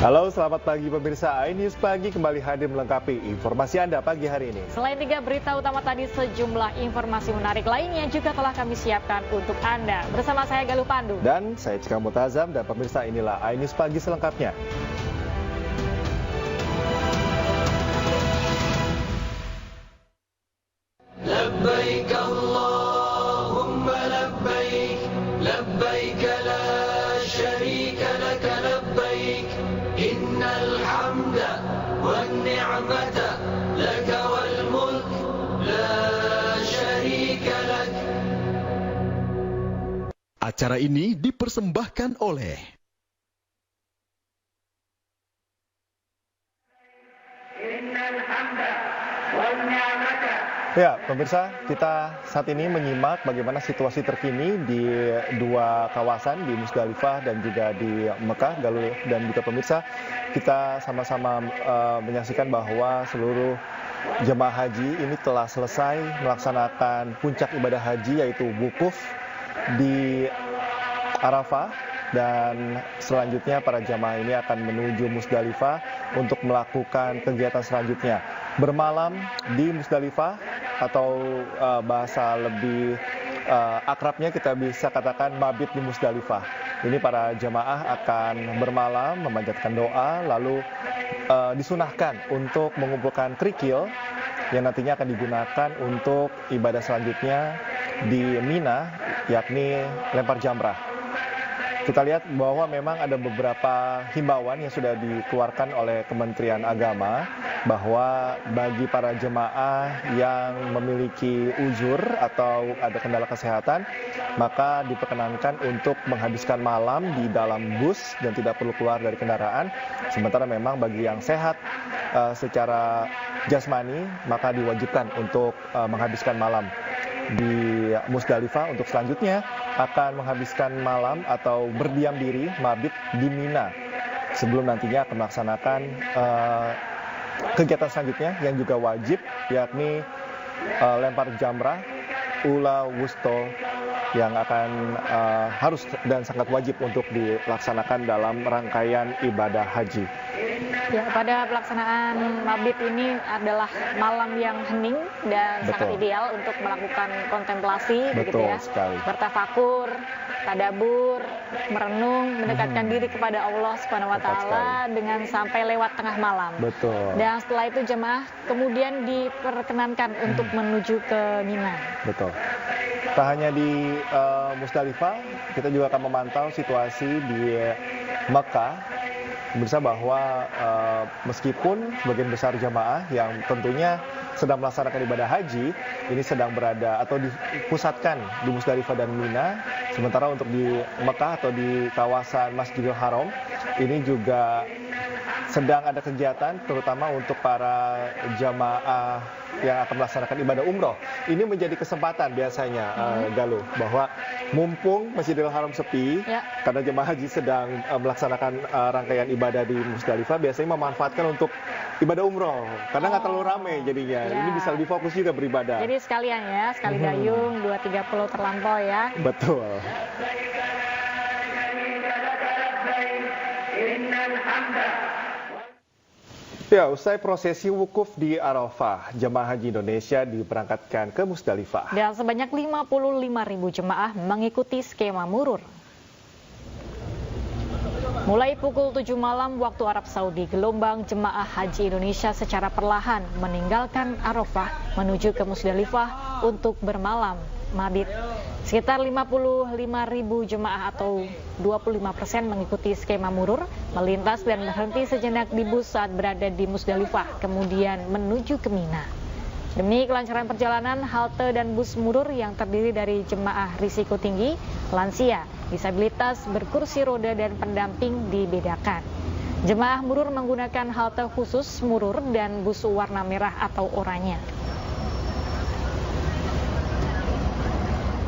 Halo, selamat pagi pemirsa. iNews Pagi kembali hadir melengkapi informasi Anda pagi hari ini. Selain 3 berita utama tadi, sejumlah informasi menarik lainnya juga telah kami siapkan untuk Anda. Bersama saya Galuh Pandu. Dan saya Cika Mutazam, dan pemirsa inilah iNews Pagi selengkapnya. Labbaik Allahumma labbaik, labbaik la syarika laka labbaik, innal hamda wan ni'mata laka wal mulk la syarika lak. Acara ini dipersembahkan oleh Innal hamda wan ni'mata. Ya, pemirsa, kita saat ini menyimak bagaimana situasi terkini di dua kawasan, di Musdalifah dan juga di Mekah. Galuh dan juga pemirsa, kita sama-sama menyaksikan bahwa seluruh jemaah haji ini telah selesai melaksanakan puncak ibadah haji, yaitu wukuf di Arafah, dan selanjutnya para jamaah ini akan menuju Musdalifah untuk melakukan kegiatan selanjutnya. Bermalam di Musdalifah, atau bahasa lebih akrabnya kita bisa katakan mabit di Musdalifah. Ini para jamaah akan bermalam, memanjatkan doa, lalu disunahkan untuk mengumpulkan kerikil yang nantinya akan digunakan untuk ibadah selanjutnya di Mina, yakni lempar jamrah. Kita lihat bahwa memang ada beberapa himbauan yang sudah dikeluarkan oleh Kementerian Agama, bahwa bagi para jemaah yang memiliki uzur atau ada kendala kesehatan, maka diperkenankan untuk menghabiskan malam di dalam bus dan tidak perlu keluar dari kendaraan. Sementara memang bagi yang sehat secara jasmani, maka diwajibkan untuk menghabiskan malam di Musdalifah, untuk selanjutnya akan menghabiskan malam atau berdiam diri mabit di Mina sebelum nantinya akan melaksanakan kegiatan selanjutnya yang juga wajib, yakni lempar jamrah ula wusto, yang akan harus dan sangat wajib untuk dilaksanakan dalam rangkaian ibadah haji. Ya, pada pelaksanaan mabit ini adalah malam yang hening dan sangat ideal untuk melakukan kontemplasi, begitu ya. Sekali. Bertafakur, tadabur, merenung, mendekatkan diri kepada Allah Subhanahu wa taala dengan sampai lewat tengah malam. Betul. Dan setelah itu jemaah kemudian diperkenankan untuk menuju ke Mina. Betul. Tak hanya di Musdalifah, kita juga akan memantau situasi di Mekah. Bisa bahwa meskipun sebagian besar jamaah yang tentunya sedang melaksanakan ibadah haji ini sedang berada atau dipusatkan di Musdalifah dan Mina, sementara untuk di Mekah atau di kawasan Masjidil Haram ini juga sedang ada kegiatan, terutama untuk para jamaah yang akan melaksanakan ibadah umroh. Ini menjadi kesempatan biasanya, Galuh, bahwa mumpung Masjidil Haram sepi, karena jemaah haji sedang melaksanakan rangkaian ibadah di Musdalifah, biasanya memanfaatkan untuk ibadah umroh, karena nggak terlalu ramai jadinya. Ini bisa lebih fokus juga beribadah. Jadi sekalian ya, sekali dayung, 2-3 pulau terlampau ya. Betul. Ya, usai prosesi wukuf di Arafah, jemaah haji Indonesia diberangkatkan ke Musdalifah. Dan sebanyak 55.000 jemaah mengikuti skema murur. Mulai pukul 7 malam waktu Arab Saudi, gelombang jemaah haji Indonesia secara perlahan meninggalkan Arafah menuju ke Musdalifah untuk bermalam mabit. Sekitar 55.000 jemaah atau 25% mengikuti skema murur, melintas dan berhenti sejenak di bus saat berada di Musdalifah, kemudian menuju ke Mina. Demi kelancaran perjalanan, halte dan bus murur yang terdiri dari jemaah risiko tinggi, lansia, disabilitas, berkursi roda dan pendamping dibedakan. Jemaah murur menggunakan halte khusus murur dan bus warna merah atau oranye.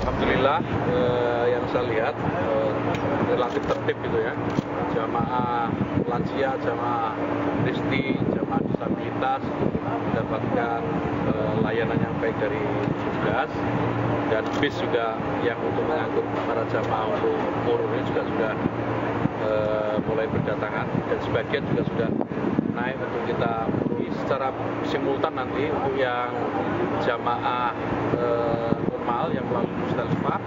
Alhamdulillah yang saya lihat relatif tertib gitu ya. Jamaah lansia, jamaah risti, jamaah disabilitas mendapatkan layanan yang baik dari petugas, dan bis juga yang untuk mengangkut para jamaah untuk murur ini juga sudah mulai berdatangan dan sebagian juga sudah naik untuk kita penuhi secara simultan nanti untuk yang jamaah normal yang melalui Musdalifah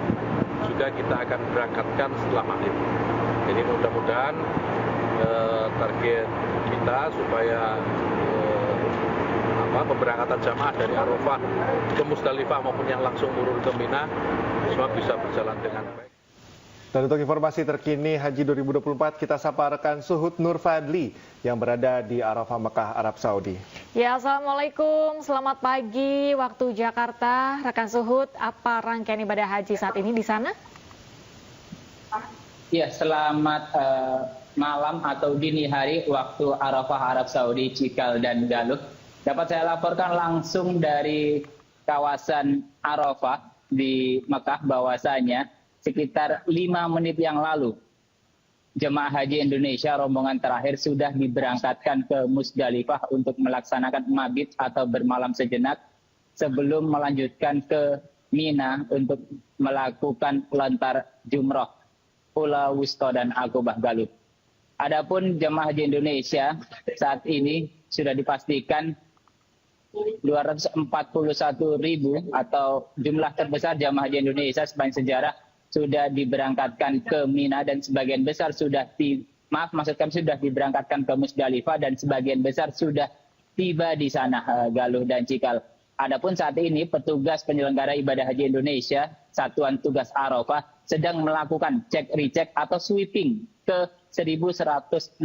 juga kita akan berangkatkan setelah maghrib. Jadi mudah-mudahan target kita supaya pemberangkatan jamaah dari Arafah ke Musdalifah maupun yang langsung turun ke Mina semua bisa berjalan dengan baik. Dan untuk informasi terkini Haji 2024, kita sapa rekan Suhud Nur Fadli yang berada di Arafah, Mekah, Arab Saudi. Ya, Assalamualaikum, selamat pagi waktu Jakarta. Rekan Suhud, apa rangkaian ibadah haji saat ini di sana? Ya, selamat malam atau dini hari waktu Arafah, Arab Saudi, Cikal dan Galuh. Dapat saya laporkan langsung dari kawasan Arafah di Mekah bahwasanya sekitar 5 menit yang lalu, jemaah haji Indonesia rombongan terakhir sudah diberangkatkan ke Musdalifah untuk melaksanakan mabit atau bermalam sejenak sebelum melanjutkan ke Mina untuk melakukan lontar jumroh, Ula Wusta dan Aqobah Galuh. Adapun jemaah haji Indonesia saat ini sudah dipastikan 241.000 atau jumlah terbesar jemaah haji Indonesia sepanjang sejarah sudah diberangkatkan ke Mina dan sebagian besar sudah diberangkatkan ke Musdalifah dan sebagian besar sudah tiba di sana, Galuh dan Cikal. Adapun saat ini petugas penyelenggara ibadah haji Indonesia Satuan Tugas Arafah sedang melakukan cek-recek atau sweeping ke 1.169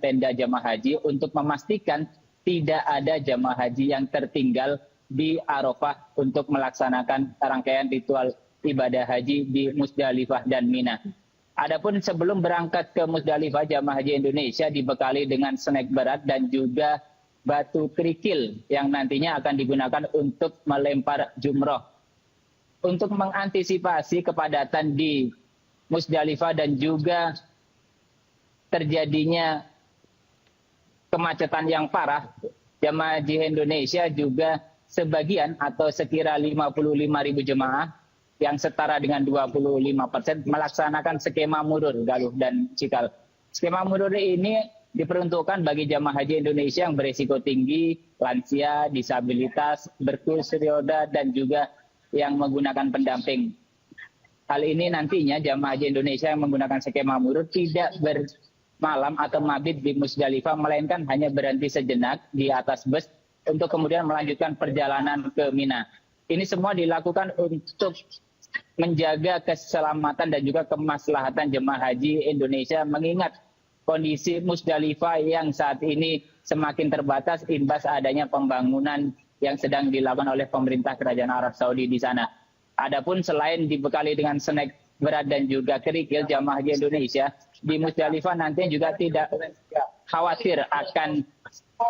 tenda jamaah haji untuk memastikan tidak ada jamaah haji yang tertinggal di Arafah untuk melaksanakan rangkaian ritual ibadah haji di Musdalifah dan Mina. Adapun sebelum berangkat ke Musdalifah, jamaah haji Indonesia dibekali dengan snack berat dan juga batu kerikil yang nantinya akan digunakan untuk melempar jumroh. Untuk mengantisipasi kepadatan di Musdalifah dan juga terjadinya kemacetan yang parah, jamaah haji Indonesia juga sebagian atau sekira 55.000 jemaah yang setara dengan 25% melaksanakan skema murur, Galuh dan Cikal. Skema murur ini diperuntukkan bagi jamaah haji Indonesia yang berisiko tinggi, lansia, disabilitas, berkursi roda, dan juga yang menggunakan pendamping. Hal ini nantinya jamaah haji Indonesia yang menggunakan skema murur tidak bermalam atau mabit di Musdalifah, melainkan hanya berhenti sejenak di atas bus untuk kemudian melanjutkan perjalanan ke Mina. Ini semua dilakukan untuk menjaga keselamatan dan juga kemaslahatan jemaah haji Indonesia, mengingat kondisi Musdalifah yang saat ini semakin terbatas imbas adanya pembangunan yang sedang dilakukan oleh pemerintah Kerajaan Arab Saudi di sana. Adapun selain dibekali dengan snack berat dan juga kerikil, jemaah haji Indonesia di Musdalifah nantinya juga tidak khawatir akan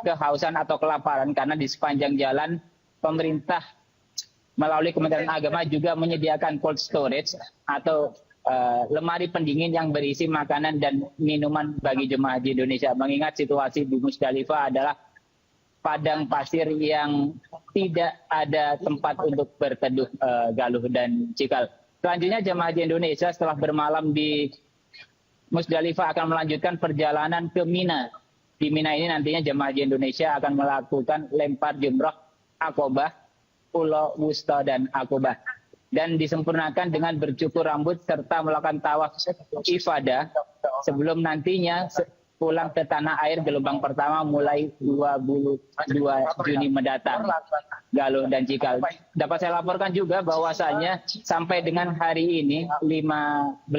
kehausan atau kelaparan karena di sepanjang jalan pemerintah melalui Kementerian Agama juga menyediakan cold storage atau lemari pendingin yang berisi makanan dan minuman bagi jemaah haji Indonesia. Mengingat situasi di Musdalifah adalah padang pasir yang tidak ada tempat untuk berteduh, Galuh dan Cikal. Selanjutnya jemaah haji Indonesia setelah bermalam di Musdalifah akan melanjutkan perjalanan ke Mina. Di Mina ini nantinya jemaah haji Indonesia akan melakukan lempar jumroh, Aqobah, Ula Wusta dan Aqobah, dan disempurnakan dengan bercukur rambut serta melakukan tawaf ifadah sebelum nantinya pulang ke tanah air gelombang pertama mulai 22 Juni mendatang, Galuh dan Cikal. Dapat saya laporkan juga bahwasanya sampai dengan hari ini 15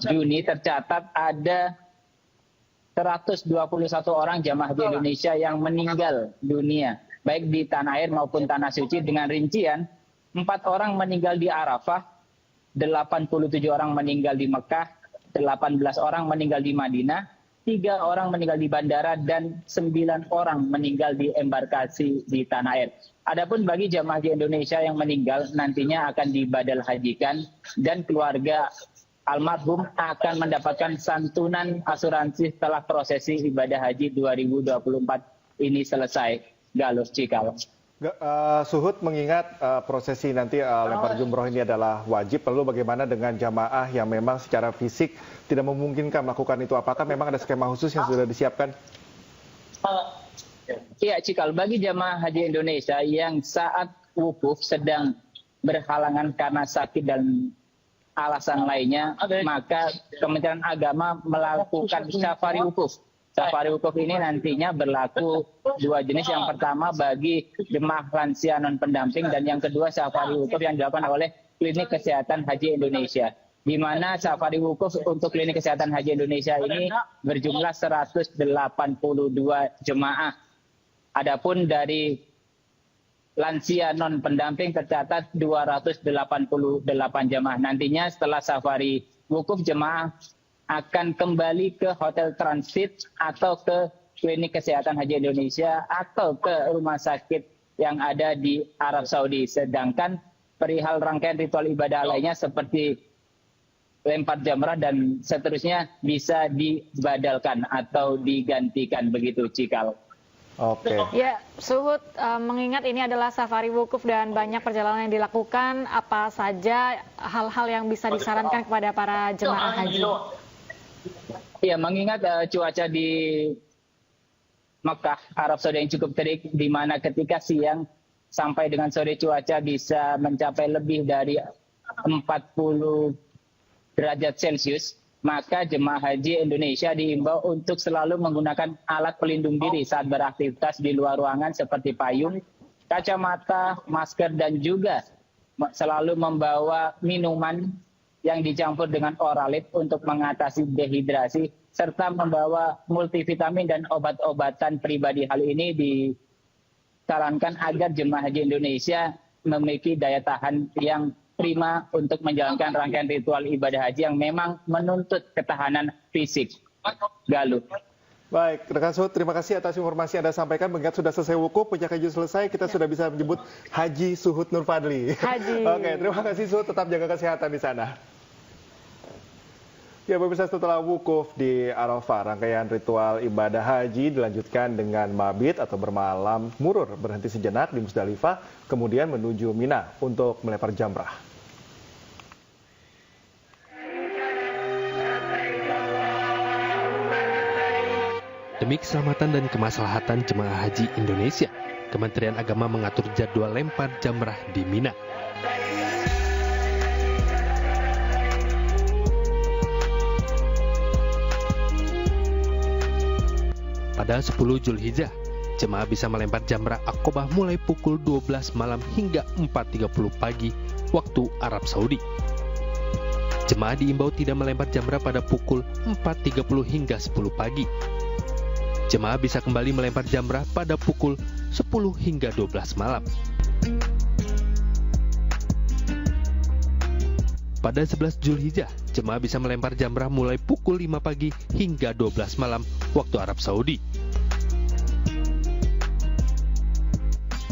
Juni tercatat ada 121 orang jamaah haji Indonesia yang meninggal dunia, baik di tanah air maupun tanah suci, dengan rincian 4 orang meninggal di Arafah, 87 orang meninggal di Mekah, 18 orang meninggal di Madinah, 3 orang meninggal di bandara, dan 9 orang meninggal di embarkasi di tanah air. Adapun bagi jamaah haji Indonesia yang meninggal nantinya akan dibadal hajikan dan keluarga almarhum akan mendapatkan santunan asuransi setelah prosesi ibadah haji 2024 ini selesai, Galuh, Cikal. Suhud mengingat prosesi nanti lempar jumroh ini adalah wajib, lalu bagaimana dengan jamaah yang memang secara fisik tidak memungkinkan melakukan itu? Apakah memang ada skema khusus yang sudah disiapkan? Iya, Cikal, bagi jamaah haji Indonesia yang saat wukuf sedang berhalangan karena sakit dan alasan lainnya, maka Kementerian Agama melakukan safari wukuf. Safari wukuf ini nantinya berlaku dua jenis. Yang pertama bagi jemaah lansia non pendamping, dan yang kedua safari wukuf yang dilakukan oleh Klinik Kesehatan Haji Indonesia. Di mana safari wukuf untuk Klinik Kesehatan Haji Indonesia ini berjumlah 182 jemaah. Adapun dari lansia non pendamping tercatat 288 jemaah. Nantinya setelah safari wukuf, jemaah akan kembali ke hotel transit atau ke Klinik Kesehatan Haji Indonesia atau ke rumah sakit yang ada di Arab Saudi. Sedangkan perihal rangkaian ritual ibadah lainnya seperti lempar jamrah dan seterusnya bisa dibadalkan atau digantikan, begitu, Cikal. Oke. Ya, Suhud, mengingat ini adalah safari wukuf dan banyak perjalanan yang dilakukan, apa saja hal-hal yang bisa disarankan kepada para jemaah haji? Ya, mengingat cuaca di Mekah, Arab Saudi yang cukup terik, di mana ketika siang sampai dengan sore cuaca bisa mencapai lebih dari 40 derajat Celcius, maka jemaah haji Indonesia diimbau untuk selalu menggunakan alat pelindung diri saat beraktivitas di luar ruangan seperti payung, kacamata, masker, dan juga selalu membawa minuman yang dicampur dengan Oralit untuk mengatasi dehidrasi, serta membawa multivitamin dan obat-obatan pribadi. Hal ini disarankan agar jemaah haji Indonesia memiliki daya tahan yang prima untuk menjalankan rangkaian ritual ibadah haji yang memang menuntut ketahanan fisik. Galuh. Baik, rekan Suhud, terima kasih atas informasi yang Anda sampaikan. Mengingat sudah selesai wukuf, puncak haji selesai, kita sudah bisa menyebut Haji Suhud Nur Fadli. Oke, terima kasih Suhud, tetap jaga kesehatan di sana. Ya, pemirsa, setelah wukuf di Arafah, rangkaian ritual ibadah haji dilanjutkan dengan mabit atau bermalam murur, berhenti sejenak di Musdalifah, kemudian menuju Mina untuk melempar jamrah. Demi keselamatan dan kemaslahatan jemaah haji Indonesia, Kementerian Agama mengatur jadwal lempar jamrah di Mina. Pada 10 Zulhijjah, jemaah bisa melempar jamrah Aqobah mulai pukul 12 malam hingga 4.30 pagi waktu Arab Saudi. Jemaah diimbau tidak melempar jamrah pada pukul 4.30 hingga 10 pagi. Jemaah bisa kembali melempar jamrah pada pukul 10 hingga 12 malam. Pada 11 Zulhijjah, jemaah bisa melempar jamrah mulai pukul 5 pagi hingga 12 malam waktu Arab Saudi.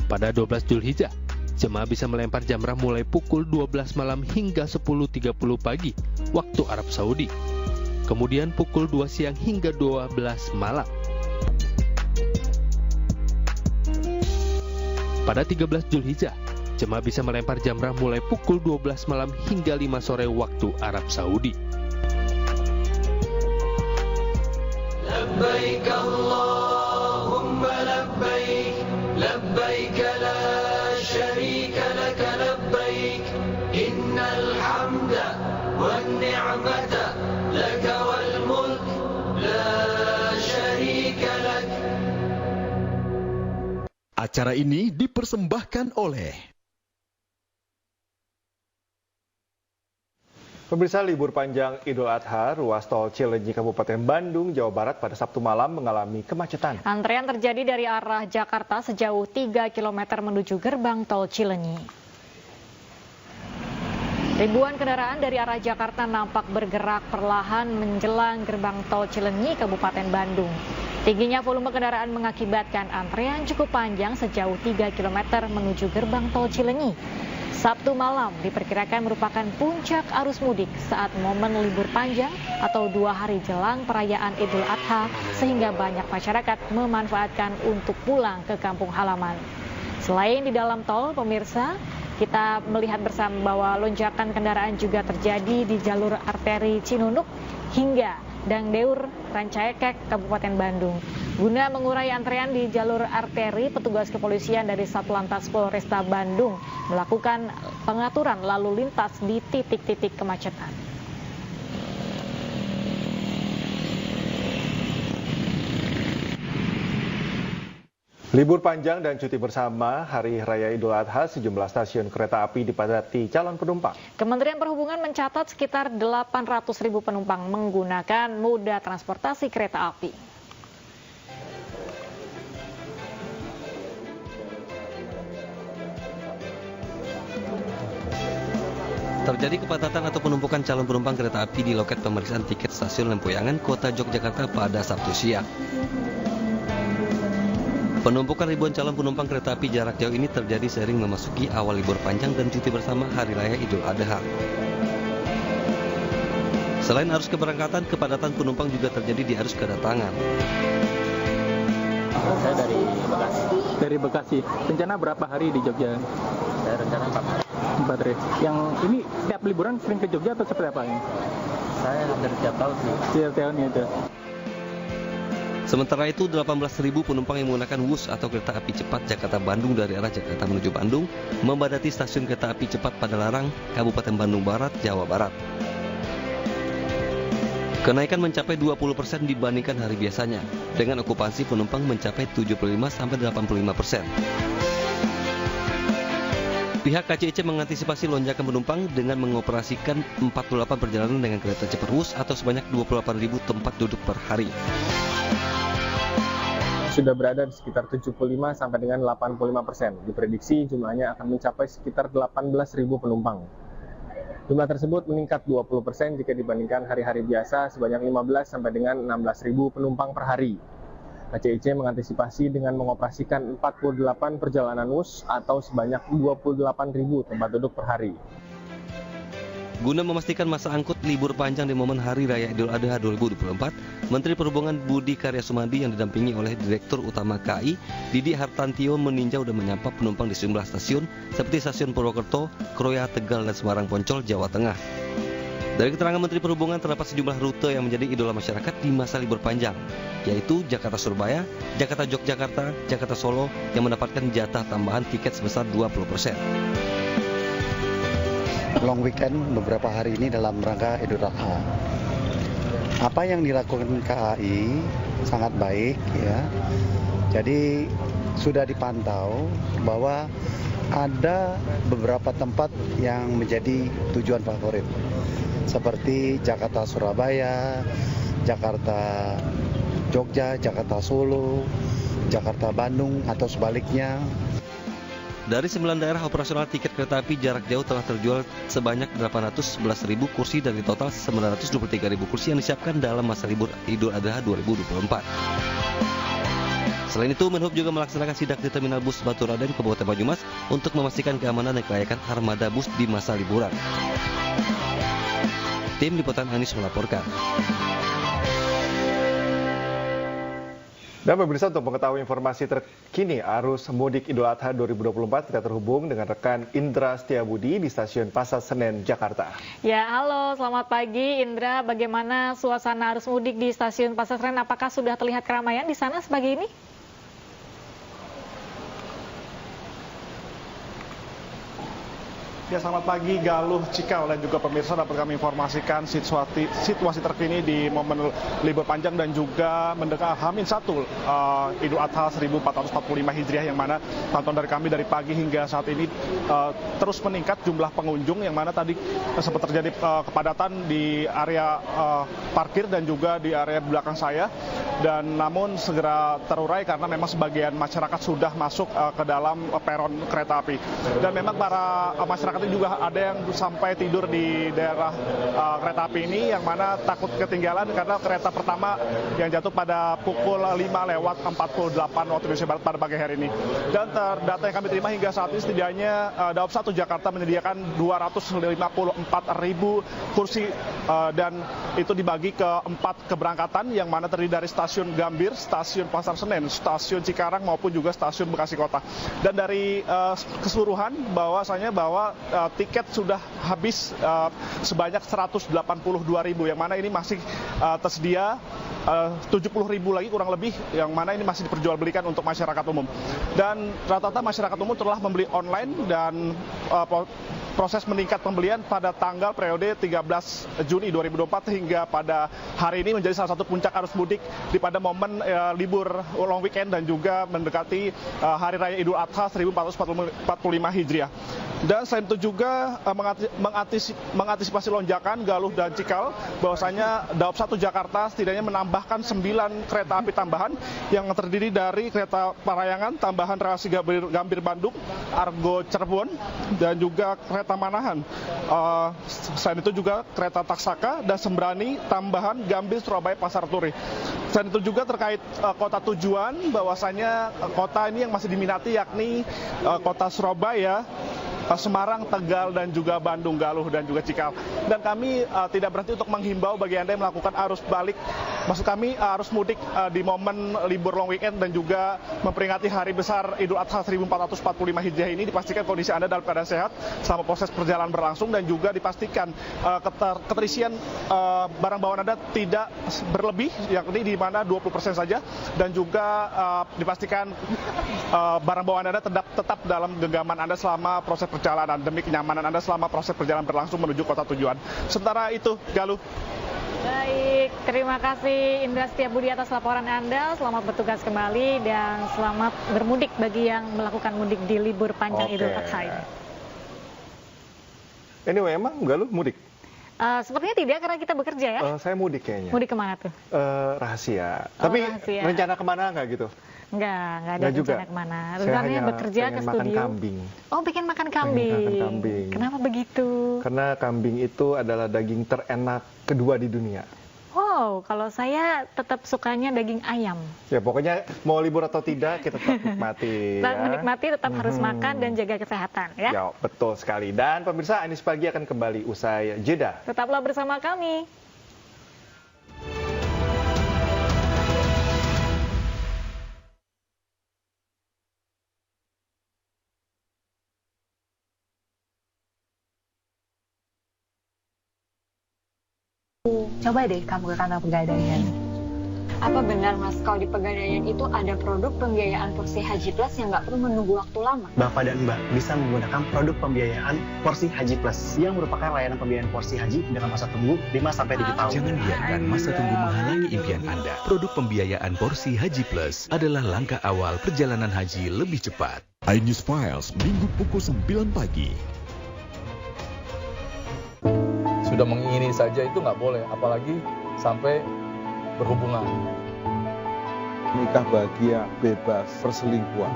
Pada 12 Zulhijjah, jemaah bisa melempar jamrah mulai pukul 12 malam hingga 10.30 pagi waktu Arab Saudi. Kemudian pukul 2 siang hingga 12 malam. Pada 13 Zulhijjah, jemaah bisa melempar jamrah mulai pukul 12 malam hingga 5 sore waktu Arab Saudi. Labbaik Allahumma labbaik, labbaik la syarika laka labbaik, innal hamda wan ni'mata laka wal mulk la syarika lak. Acara ini dipersembahkan oleh Pemirsa, libur panjang Idul Adha, ruas tol Cileunyi Kabupaten Bandung, Jawa Barat pada Sabtu malam mengalami kemacetan. Antrean terjadi dari arah Jakarta sejauh 3 km menuju gerbang tol Cileunyi. Ribuan kendaraan dari arah Jakarta nampak bergerak perlahan menjelang gerbang tol Cileunyi Kabupaten Bandung. Tingginya volume kendaraan mengakibatkan antrean cukup panjang sejauh 3 km menuju gerbang tol Cileunyi. Sabtu malam diperkirakan merupakan puncak arus mudik saat momen libur panjang atau 2 hari jelang perayaan Idul Adha, sehingga banyak masyarakat memanfaatkan untuk pulang ke kampung halaman. Selain di dalam tol, pemirsa, kita melihat bersama bahwa lonjakan kendaraan juga terjadi di jalur arteri Cinunuk hingga Dangdeur, Rancaekek, Kabupaten Bandung. Guna mengurai antrean di jalur arteri, petugas kepolisian dari Satlantas Polresta Bandung melakukan pengaturan lalu lintas di titik-titik kemacetan. Libur panjang dan cuti bersama Hari Raya Idul Adha, sejumlah stasiun kereta api dipadati calon penumpang. Kementerian Perhubungan mencatat sekitar 800.000 penumpang menggunakan moda transportasi kereta api. Terjadi kepadatan atau penumpukan calon penumpang kereta api di loket pemeriksaan tiket stasiun Lempuyangan, Kota Yogyakarta pada Sabtu siang. Penumpukan ribuan calon penumpang kereta api jarak jauh ini terjadi seiring memasuki awal libur panjang dan cuti bersama Hari Raya Idul Adha. Selain arus keberangkatan, kepadatan penumpang juga terjadi di arus kedatangan. Saya dari Bekasi. Dari Bekasi. Rencana berapa hari di Jogja? Saya rencana 4 hari. 4 hari. Yang ini tiap liburan sering ke Jogja atau seperti apa ini? Saya hampir tiap tahun sih. Tiap tahun itu. Sementara itu, 18.000 penumpang yang menggunakan WUS atau kereta api cepat Jakarta-Bandung dari arah Jakarta menuju Bandung membadati stasiun kereta api cepat Padalarang, Kabupaten Bandung Barat, Jawa Barat. Kenaikan mencapai 20% dibandingkan hari biasanya, dengan okupansi penumpang mencapai 75-85%. Pihak KCIC mengantisipasi lonjakan penumpang dengan mengoperasikan 48 perjalanan dengan kereta cepat WUS atau sebanyak 28.000 tempat duduk per hari. Sudah berada di sekitar 75 sampai dengan 85%. Diprediksi jumlahnya akan mencapai sekitar 18.000 penumpang. Jumlah tersebut meningkat 20% jika dibandingkan hari-hari biasa sebanyak 15 sampai dengan 16.000 penumpang per hari. KCIC mengantisipasi dengan mengoperasikan 48 perjalanan WUS atau sebanyak 28.000 tempat duduk per hari. Guna memastikan masa angkut libur panjang di momen Hari Raya Idul Adha 2024, Menteri Perhubungan Budi Karya Sumadi yang didampingi oleh Direktur Utama KAI, Didi Hartantio meninjau dan menyapa penumpang di sejumlah stasiun seperti stasiun Purwokerto, Kroya, Tegal, dan Semarang Poncol, Jawa Tengah. Dari keterangan Menteri Perhubungan terdapat sejumlah rute yang menjadi idola masyarakat di masa libur panjang, yaitu Jakarta-Surabaya, Jakarta-Yogyakarta, Jakarta-Solo yang mendapatkan jatah tambahan tiket sebesar 20%. Long weekend beberapa hari ini dalam rangka Idul Adha. Apa yang dilakukan KAI sangat baik ya. Jadi sudah dipantau bahwa ada beberapa tempat yang menjadi tujuan favorit. Seperti Jakarta Surabaya, Jakarta Jogja, Jakarta Solo, Jakarta Bandung atau sebaliknya. Dari 9 daerah operasional tiket kereta api jarak jauh telah terjual sebanyak 811.000 kursi dari total 923.000 kursi yang disiapkan dalam masa libur Idul Adha 2024. Selain itu, Menhub juga melaksanakan sidak di Terminal Bus Baturaden, Kabupaten Banyumas untuk memastikan keamanan dan kelayakan armada bus di masa liburan. Tim Liputan Anis melaporkan. Dan pemirsa, untuk mengetahui informasi terkini arus mudik Idul Adha 2024, kita terhubung dengan rekan Indra Setiabudi di Stasiun Pasar Senen, Jakarta. Ya, halo, selamat pagi Indra. Bagaimana suasana arus mudik di Stasiun Pasar Senen? Apakah sudah terlihat keramaian di sana sebagai ini? Ya, selamat pagi Galuh, Cikal, dan juga pemirsa. Dapat kami informasikan situasi terkini di momen libur panjang dan juga mendekati H-1 Idul Adha 1445 Hijriah, yang mana pantauan dari kami dari pagi hingga saat ini terus meningkat jumlah pengunjung, yang mana tadi sempat terjadi kepadatan di area parkir dan juga di area belakang saya, dan namun segera terurai karena memang sebagian masyarakat sudah masuk ke dalam peron kereta api. Dan memang para masyarakat ini juga ada yang sampai tidur di daerah kereta api ini, yang mana takut ketinggalan karena kereta pertama yang jatuh pada pukul 5:48 waktu Indonesia Barat pada pagi hari ini. Dan data yang kami terima hingga saat ini setidaknya Daob 1 Jakarta menyediakan 254.000 kursi, dan itu dibagi ke 4 keberangkatan, yang mana terdiri dari stasiun Gambir, stasiun Pasar Senen, stasiun Cikarang maupun juga stasiun Bekasi Kota. Dan dari keseluruhan bahwasanya tiket sudah habis sebanyak 182.000, yang mana ini masih tersedia 70.000 lagi kurang lebih, yang mana ini masih diperjualbelikan untuk masyarakat umum. Dan rata-rata masyarakat umum telah membeli online dan proses meningkat pembelian pada tanggal periode 13 Juni 2024 hingga pada hari ini menjadi salah satu puncak arus mudik di pada momen libur long weekend dan juga mendekati Hari Raya Idul Adha 1445 Hijriah. Dan selain itu juga mengantisipasi lonjakan Galuh dan Cikal, bahwasanya Daob 1 Jakarta setidaknya menambahkan 9 kereta api tambahan yang terdiri dari kereta Parayangan, tambahan relasi Gambir Bandung, Argo Cirebon, dan juga kereta Manahan. Selain itu juga kereta Taksaka dan Sembrani, tambahan Gambir Surabaya Pasar Turi. Selain itu juga terkait kota tujuan, bahwasanya kota ini yang masih diminati yakni kota Surabaya, Semarang, Tegal, dan juga Bandung, Galuh, dan juga Cikal. Dan kami tidak berhenti untuk menghimbau bagi Anda yang melakukan arus balik, maksud kami arus mudik di momen libur long weekend dan juga memperingati hari besar Idul Adha 1445 Hijriah ini, dipastikan kondisi Anda dalam keadaan sehat selama proses perjalanan berlangsung, dan juga dipastikan keterisian barang bawaan Anda tidak berlebih, yakni di mana 20% saja, dan juga dipastikan barang bawaan Anda tetap dalam genggaman Anda selama proses perjalanan demi kenyamanan Anda selama proses perjalanan berlangsung menuju kota tujuan. Sementara itu, Galuh. Baik, terima kasih Indra Setiabudi atas laporan Anda. Selamat bertugas kembali dan selamat bermudik bagi yang melakukan mudik di libur panjang Idul Adha ini. Anyway, emang Galuh mudik? Sepertinya tidak, karena kita bekerja ya. Saya mudik kayaknya. Mudik kemana tuh? Rahasia. Tapi rahasia. Rencana kemana nggak gitu? Enggak ada rencana kemana. Rencananya bekerja ke studio. Makan kambing. Oh, bikin makan kambing. Makan kambing. Kenapa begitu? Karena kambing itu adalah daging terenak kedua di dunia. Wow, kalau saya tetap sukanya daging ayam. Ya pokoknya mau libur atau tidak kita tetap nikmati. Tetap menikmati, tetap harus makan dan jaga kesehatan ya. Ya, betul sekali. Dan pemirsa, Anies Pagi akan kembali usai jeda. Tetaplah bersama kami. Coba deh kamu ke kantor Pegadaian. Apa benar Mas, kalau di Pegadaian itu ada produk pembiayaan Porsi Haji Plus yang nggak perlu menunggu waktu lama? Bapak dan Mbak bisa menggunakan produk pembiayaan Porsi Haji Plus yang merupakan layanan pembiayaan Porsi Haji dengan masa tunggu 5-7 tahun. Jangan biarkan masa tunggu menghalangi impian Anda. Produk pembiayaan Porsi Haji Plus adalah langkah awal perjalanan haji lebih cepat. iNews Files, Minggu pukul 9 pagi. Sudah mengingini saja itu nggak boleh, apalagi sampai berhubungan. Nikah bahagia, bebas perselingkuhan.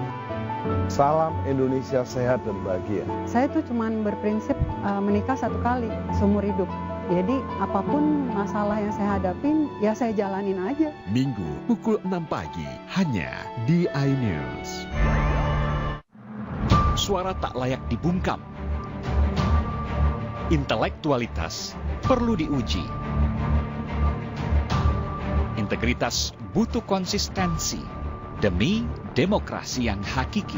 Salam Indonesia sehat dan bahagia. Saya tuh cuman berprinsip menikah 1 kali seumur hidup. Jadi apapun masalah yang saya hadapin, ya saya jalanin aja. Minggu pukul 6 pagi, hanya di iNews. Suara tak layak dibungkam. Intelektualitas perlu diuji. Integritas butuh konsistensi demi demokrasi yang hakiki.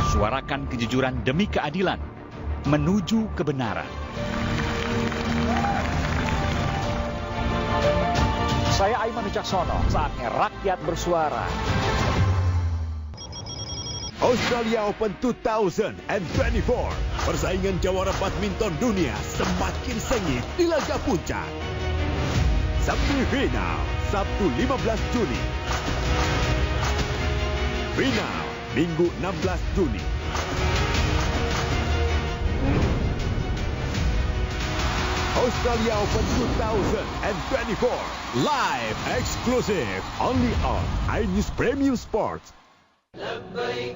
Suarakan kejujuran demi keadilan menuju kebenaran. Saya Aiman Wicaksono, saatnya rakyat bersuara. Australia Open 2024. Persaingan jawara badminton dunia semakin sengit di laga puncak. Semifinal Sabtu 15 Juni. Final Minggu 16 Juni. Australia Open 2024 live exclusive only on iNews Premium Sports.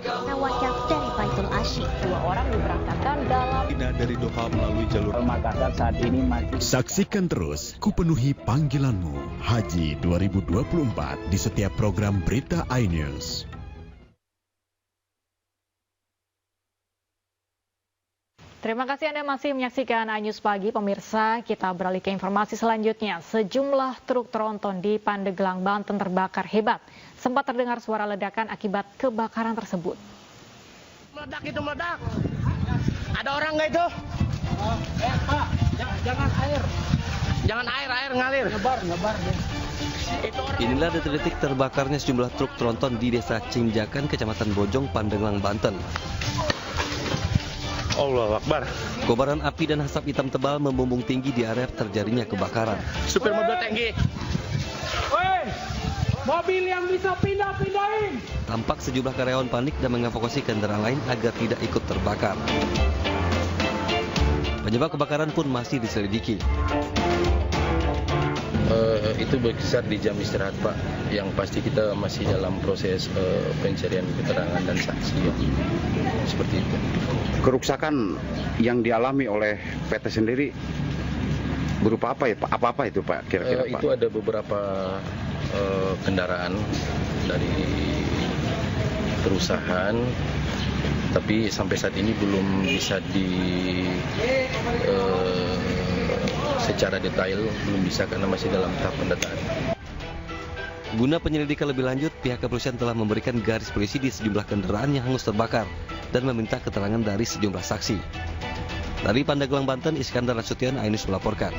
Tawakal dari Baitul Asyik. 2 orang diberangkatkan dalam dari Doha melalui jalur Makassar saat ini masih. Saksikan terus Kupenuhi Panggilanmu Haji 2024 di setiap program berita iNews. Terima kasih Anda masih menyaksikan iNews Pagi. Pemirsa, kita beralih ke informasi selanjutnya. Sejumlah truk tronton di Pandeglang, Banten terbakar hebat. Sempat terdengar suara ledakan akibat kebakaran tersebut. Meledak itu meledak. Ada orang nggak itu? Pak, jangan air. Jangan air ngalir. Nyebar. Inilah detik-detik terbakarnya sejumlah truk tronton di Desa Cingjakan, Kecamatan Bojong, Pandeglang, Banten. Allahu Akbar. Kobaran api dan asap hitam tebal membumbung tinggi di area terjadinya kebakaran. Supir mobil tangki. Woi, mobil yang bisa pindahin. Tampak sejumlah karyawan panik dan mengevakuasi kendaraan lain agar tidak ikut terbakar. Penyebab kebakaran pun masih diselidiki. Itu berkisar di jam istirahat, Pak. Yang pasti kita masih dalam proses pencarian keterangan dan saksi. Seperti itu. Kerusakan yang dialami oleh PT sendiri berupa apa ya, Pak? Apa itu, Pak? Kira-kira, Pak? Itu ada beberapa kendaraan dari perusahaan, tapi sampai saat ini belum bisa secara detail belum bisa karena masih dalam tahap pendataan. Guna penyelidikan lebih lanjut, pihak kepolisian telah memberikan garis polisi di sejumlah kendaraan yang hangus terbakar dan meminta keterangan dari sejumlah saksi. Dari Pandeglang, Banten, Iskandar Nasution, iNews melaporkan.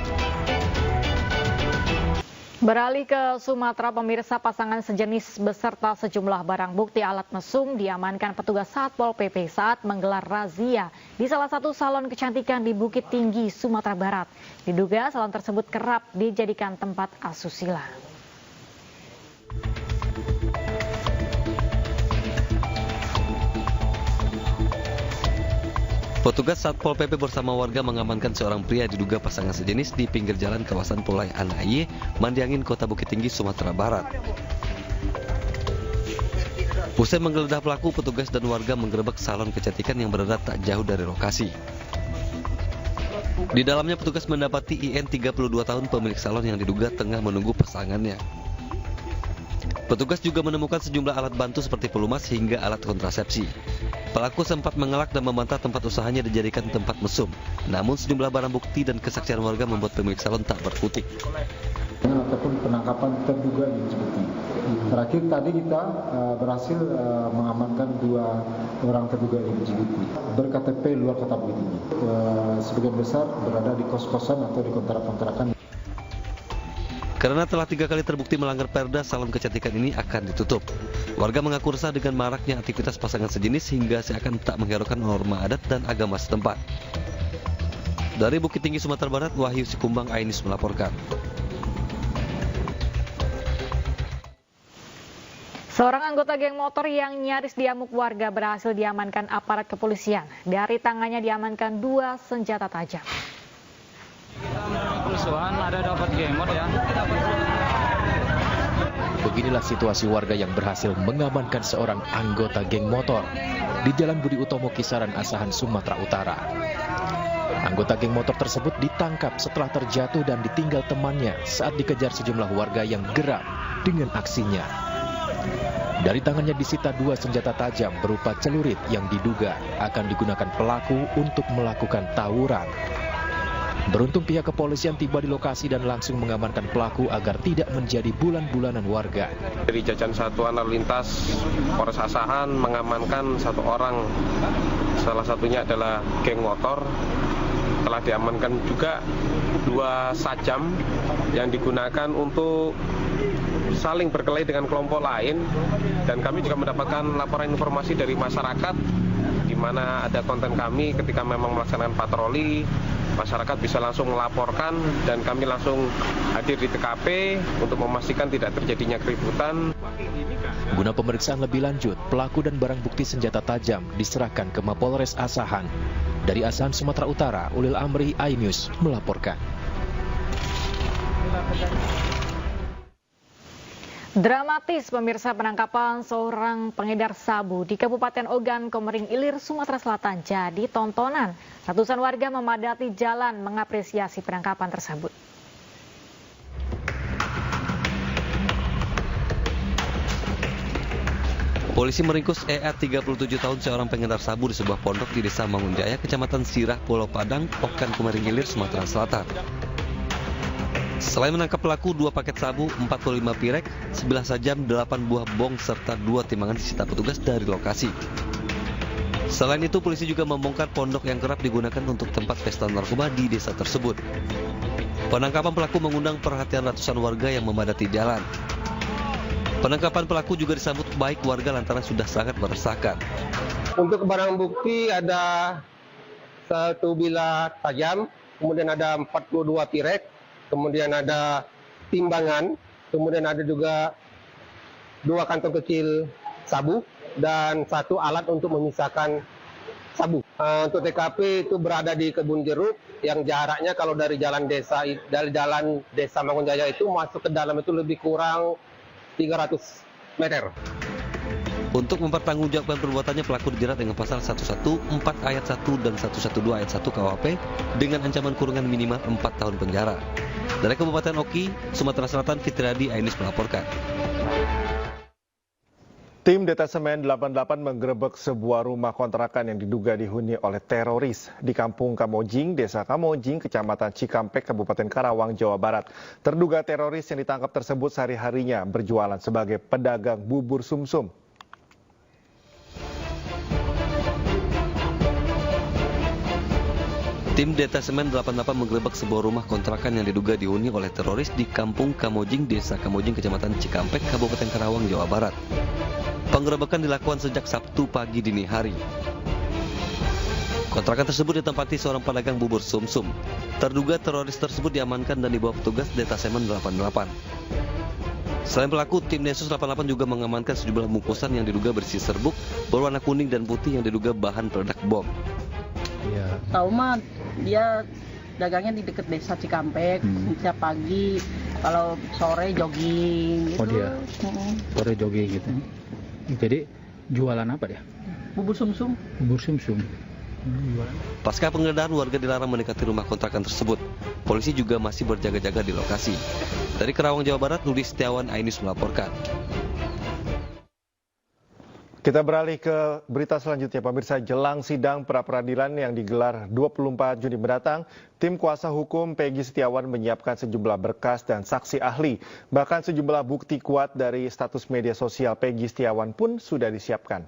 Beralih ke Sumatera, pemirsa, pasangan sejenis beserta sejumlah barang bukti alat mesum diamankan petugas Satpol PP saat menggelar razia di salah satu salon kecantikan di Bukit Tinggi, Sumatera Barat. Diduga salon tersebut kerap dijadikan tempat asusila. Petugas Satpol PP bersama warga mengamankan seorang pria diduga pasangan sejenis di pinggir jalan kawasan Pulai Anaye, Mandiangin, Kota Bukit Tinggi, Sumatera Barat. Usai menggeledah pelaku, petugas dan warga menggerebek salon kecantikan yang berada tak jauh dari lokasi. Di dalamnya petugas mendapati IN 32 tahun pemilik salon yang diduga tengah menunggu pasangannya. Petugas juga menemukan sejumlah alat bantu seperti pelumas hingga alat kontrasepsi. Pelaku sempat mengelak dan membantah tempat usahanya dijadikan tempat mesum. Namun sejumlah barang bukti dan kesaksian warga membuat pemilik salon tak berkutik. Ataupun penangkapan terduga LGBT. Terakhir tadi kita berhasil mengamankan 2 orang terduga LGBT ber-KTP luar Kota Bukit Tinggi. Sebagian besar berada di kos-kosan atau di kontrak-kontrakan. Karena telah 3 kali terbukti melanggar perda, salon kecantikan ini akan ditutup. Warga mengaku resah dengan maraknya aktivitas pasangan sejenis hingga seakan tak menghiraukan norma adat dan agama setempat. Dari Bukit Tinggi, Sumatera Barat, Wahyu Sikumbang, iNews melaporkan. Seorang anggota geng motor yang nyaris diamuk warga berhasil diamankan aparat kepolisian. Dari tangannya diamankan 2 senjata tajam. Kerusuhan ada dapat gamor ya. Beginilah situasi warga yang berhasil mengamankan seorang anggota geng motor di Jalan Budi Utomo, Kisaran, Asahan, Sumatera Utara. Anggota geng motor tersebut ditangkap setelah terjatuh dan ditinggal temannya saat dikejar sejumlah warga yang geram dengan aksinya. Dari tangannya disita 2 senjata tajam berupa celurit yang diduga akan digunakan pelaku untuk melakukan tawuran. Beruntung pihak kepolisian tiba di lokasi dan langsung mengamankan pelaku agar tidak menjadi bulan-bulanan warga. Dari Jajan Satuan Lalu Lintas Polres Asahan mengamankan 1 orang, salah satunya adalah geng motor. Telah diamankan juga 2 sajam yang digunakan untuk saling berkelahi dengan kelompok lain. Dan kami juga mendapatkan laporan informasi dari masyarakat di mana ada konten kami ketika memang melaksanakan patroli. Masyarakat bisa langsung melaporkan dan kami langsung hadir di TKP untuk memastikan tidak terjadinya keributan. Guna pemeriksaan lebih lanjut, pelaku dan barang bukti senjata tajam diserahkan ke Mapolres Asahan. Dari Asahan, Sumatera Utara, Ulil Amri, iNews melaporkan. Dramatis, pemirsa, penangkapan seorang pengedar sabu di Kabupaten Ogan, Komering Ilir, Sumatera Selatan jadi tontonan. Ratusan warga memadati jalan mengapresiasi penangkapan tersebut. Polisi meringkus EA 37 tahun, seorang pengedar sabu di sebuah pondok di Desa Mangunjaya, Kecamatan Sirah, Pulau Padang, Okan Komering Ilir, Sumatera Selatan. Selain menangkap pelaku, 2 paket sabu, 45 pirek, 11 sajam, 8 buah bong, serta 2 timbangan disita petugas dari lokasi. Selain itu, polisi juga membongkar pondok yang kerap digunakan untuk tempat pesta narkoba di desa tersebut. Penangkapan pelaku mengundang perhatian ratusan warga yang memadati jalan. Penangkapan pelaku juga disambut baik warga lantaran sudah sangat meresahkan. Untuk barang bukti ada 1 bilah tajam, kemudian ada 42 pirek, kemudian ada timbangan, kemudian ada juga 2 kantong kecil sabu, dan 1 alat untuk memisahkan sabu. Untuk TKP itu berada di Kebun Jeruk, yang jaraknya kalau dari jalan desa Mangunjaya itu masuk ke dalam itu lebih kurang 300 meter. Untuk mempertanggungjawabkan perbuatannya, pelaku dijerat dengan pasal 114 ayat 1 dan 112 ayat 1 KUHP dengan ancaman kurungan minimal 4 tahun penjara. Dari Kabupaten Oki, Sumatera Selatan, Fitriadi Ainus melaporkan. Tim Detasemen 88 menggerebek sebuah rumah kontrakan yang diduga dihuni oleh teroris di Kampung Kamojing, Desa Kamojing, Kecamatan Cikampek, Kabupaten Karawang, Jawa Barat. Terduga teroris yang ditangkap tersebut sehari-harinya berjualan sebagai pedagang bubur sumsum. Tim Detasemen 88 menggerebek sebuah rumah kontrakan yang diduga dihuni oleh teroris di Kampung Kamojing, Desa Kamojing, Kecamatan Cikampek, Kabupaten Karawang, Jawa Barat. Penggerebekan dilakukan sejak Sabtu pagi dini hari. Kontrakan tersebut ditempati seorang pedagang bubur sumsum. Terduga teroris tersebut diamankan dan dibawa petugas Detasemen 88. Selain pelaku, tim Densus 88 juga mengamankan sejumlah bungkusan yang diduga berisi serbuk berwarna kuning dan putih yang diduga bahan peledak bom. Ya. Tahu mah dia dagangnya di dekat Desa Cikampek. Setiap pagi, kalau sore jogging gitu. Oh dia sore jogging gitu. Jadi jualan apa dia? Bubur sumsum. Bubur sumsum. Pasca penggeledahan, warga dilarang mendekati rumah kontrakan tersebut. Polisi juga masih berjaga-jaga di lokasi. Dari Karawang, Jawa Barat, Rudi Setiawan, Ainus melaporkan. Kita beralih ke berita selanjutnya, pemirsa. Jelang sidang pra-peradilan yang digelar 24 Juni mendatang, tim kuasa hukum Peggy Setiawan menyiapkan sejumlah berkas dan saksi ahli. Bahkan sejumlah bukti kuat dari status media sosial Peggy Setiawan pun sudah disiapkan.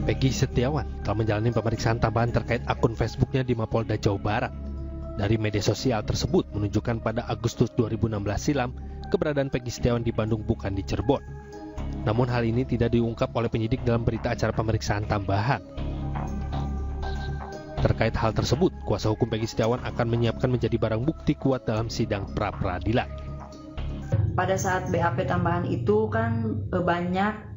Peggy Setiawan telah menjalani pemeriksaan tambahan terkait akun Facebooknya di Mapolda Jawa Barat. Dari media sosial tersebut menunjukkan pada Agustus 2016 silam, keberadaan Peggy Setiawan di Bandung bukan di Cirebon. Namun hal ini tidak diungkap oleh penyidik dalam berita acara pemeriksaan tambahan. Terkait hal tersebut, kuasa hukum Peggy Setiawan akan menyiapkan menjadi barang bukti kuat dalam sidang pra-peradilan. Pada saat BAP tambahan itu kan banyak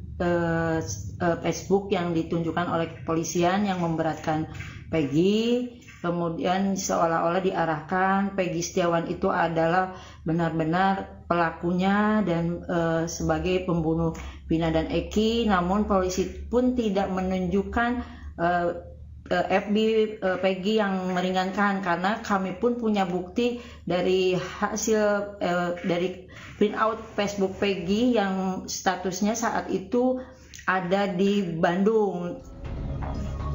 Facebook yang ditunjukkan oleh kepolisian yang memberatkan Peggy. Kemudian seolah-olah diarahkan Peggy Setiawan itu adalah benar-benar pelakunya dan sebagai pembunuh Vina dan Eki. Namun polisi pun tidak menunjukkan FB Peggy yang meringankan, karena kami pun punya bukti dari hasil dari print out Facebook Peggy yang statusnya saat itu ada di Bandung.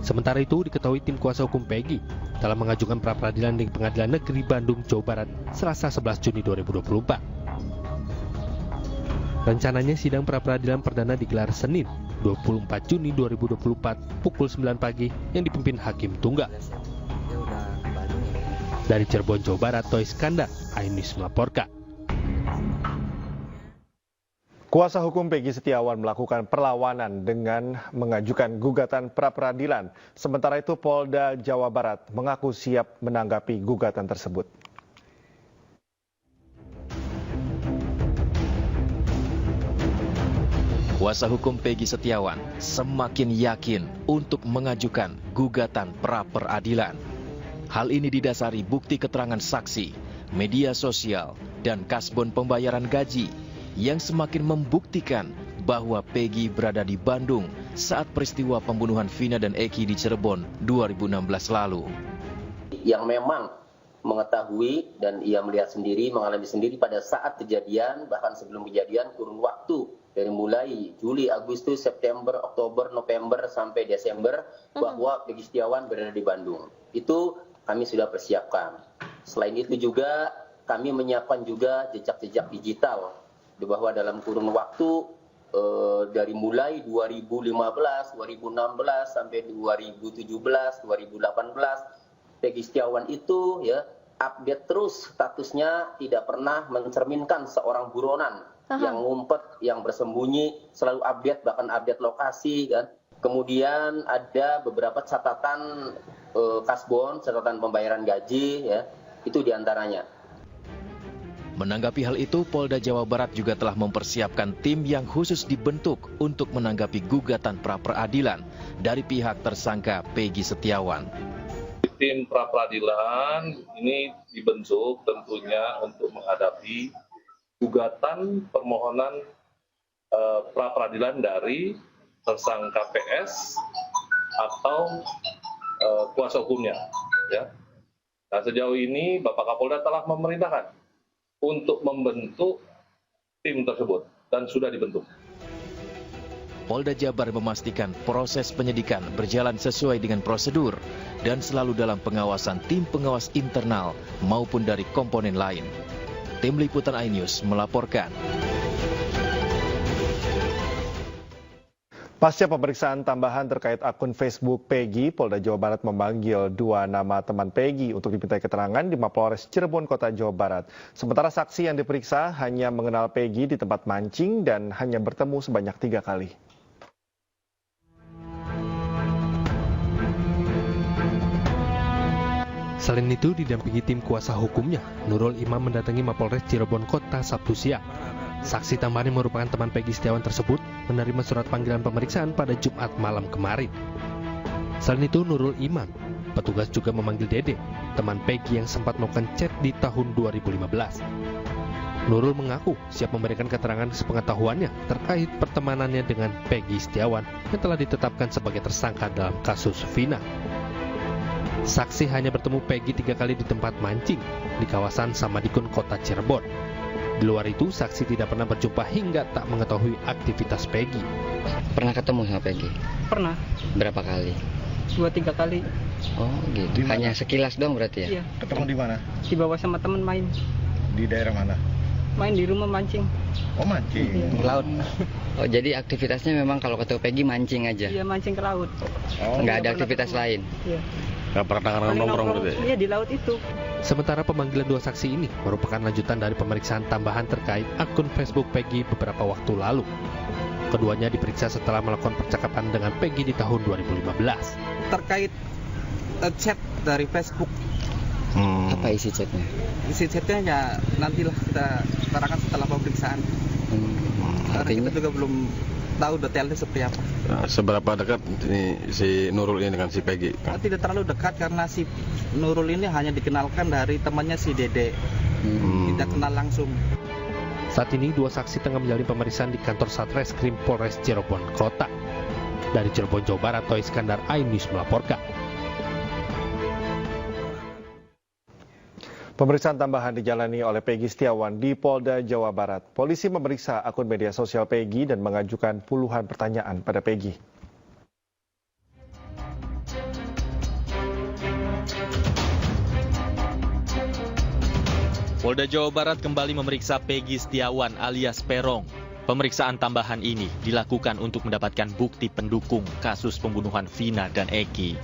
Sementara itu diketahui tim kuasa hukum Peggy telah mengajukan pra-peradilan di Pengadilan Negeri Bandung, Jawa Barat, Selasa 11 Juni 2024. Rencananya sidang pra-peradilan perdana digelar Senin 24 Juni 2024 pukul 9 pagi yang dipimpin Hakim Tunggal. Dari Cirebon, Jawa Barat, Toy Skandar, Ainus melaporkan. Kuasa hukum Peggy Setiawan melakukan perlawanan dengan mengajukan gugatan pra-peradilan. Sementara itu Polda Jawa Barat mengaku siap menanggapi gugatan tersebut. Kuasa hukum Peggy Setiawan semakin yakin untuk mengajukan gugatan pra-peradilan. Hal ini didasari bukti keterangan saksi, media sosial, dan kasbon pembayaran gaji yang semakin membuktikan bahwa Peggy berada di Bandung saat peristiwa pembunuhan Vina dan Eki di Cirebon 2016 lalu. Yang memang mengetahui dan ia melihat sendiri, mengalami sendiri pada saat kejadian, bahkan sebelum kejadian kurun waktu dari mulai Juli, Agustus, September, Oktober, November sampai Desember bahwa Peggy Setiawan berada di Bandung. Itu kami sudah persiapkan. Selain itu juga kami menyiapkan juga jejak-jejak digital bahwa dalam kurun waktu dari mulai 2015, 2016 sampai 2017, 2018 Peggy Setiawan itu ya update terus statusnya, tidak pernah mencerminkan seorang buronan yang ngumpet, yang bersembunyi, selalu update, bahkan update lokasi kan. Kemudian ada beberapa catatan kasbon, catatan pembayaran gaji ya, itu diantaranya. Menanggapi hal itu, Polda Jawa Barat juga telah mempersiapkan tim yang khusus dibentuk untuk menanggapi gugatan pra-peradilan dari pihak tersangka Peggy Setiawan. Tim pra-peradilan ini dibentuk tentunya untuk menghadapi gugatan permohonan pra-peradilan dari tersangka PS atau kuasa hukumnya. Ya. Nah, sejauh ini Bapak Kapolda telah memerintahkan untuk membentuk tim tersebut dan sudah dibentuk. Polda Jabar memastikan proses penyidikan berjalan sesuai dengan prosedur dan selalu dalam pengawasan tim pengawas internal maupun dari komponen lain. Tim Liputan iNews melaporkan. Pasca pemeriksaan tambahan terkait akun Facebook Peggy, Polda Jawa Barat memanggil 2 nama teman Peggy untuk dimintai keterangan di Mapolres Cirebon, Kota Jawa Barat. Sementara saksi yang diperiksa hanya mengenal Peggy di tempat mancing dan hanya bertemu sebanyak 3 kali. Selain itu, didampingi tim kuasa hukumnya, Nurul Imam mendatangi Mapolres Cirebon Kota Sabtu siang. Saksi tambahan yang merupakan teman Peggy Setiawan tersebut menerima surat panggilan pemeriksaan pada Jumat malam kemarin. Selain itu, Nurul Imam, petugas juga memanggil Dede, teman Peggy yang sempat melakukan chat di tahun 2015. Nurul mengaku siap memberikan keterangan sepengetahuannya terkait pertemanannya dengan Peggy Setiawan yang telah ditetapkan sebagai tersangka dalam kasus Vina. Saksi hanya bertemu Peggy 3 kali di tempat mancing di kawasan Samadikun, Kota Cirebon. Di luar itu, saksi tidak pernah berjumpa hingga tak mengetahui aktivitas Peggy. Pernah ketemu sama Peggy? Pernah. Berapa kali? 2-3 kali. Oh gitu. Hanya sekilas doang berarti ya? Iya. Ketemu di mana? Dibawa sama teman main. Di daerah mana? Main di rumah mancing. Oh mancing? Iya. Laut? Oh jadi aktivitasnya memang kalau ketemu Peggy mancing aja? Iya, mancing ke laut. Oh. Nggak ada aktivitas lain? Iya. Nggak pernah nongkrong gitu ya? Iya, di laut itu. Sementara pemanggilan 2 saksi ini merupakan lanjutan dari pemeriksaan tambahan terkait akun Facebook Peggy beberapa waktu lalu. Keduanya diperiksa setelah melakukan percakapan dengan Peggy di tahun 2015. Terkait chat dari Facebook. Apa isi chatnya? Isi chatnya ya nantilah kita utarakan setelah pemeriksaan. Karena kita juga belum tahu detailnya seperti apa. Nah, seberapa dekat ini si Nurul ini dengan si Peggy? Tidak terlalu dekat karena si Nurul ini hanya dikenalkan dari temannya si Dede. Tidak kenal langsung. Saat ini 2 saksi tengah menjalani pemeriksaan di kantor Satreskrim Polres Cirebon Kota. Dari Cirebon, Jawa Barat, Toy Iskandar, iNews melaporkan. Pemeriksaan tambahan dijalani oleh Peggy Setiawan di Polda Jawa Barat. Polisi memeriksa akun media sosial Peggy dan mengajukan puluhan pertanyaan pada Peggy. Polda Jawa Barat kembali memeriksa Peggy Setiawan alias Perong. Pemeriksaan tambahan ini dilakukan untuk mendapatkan bukti pendukung kasus pembunuhan Vina dan Eki.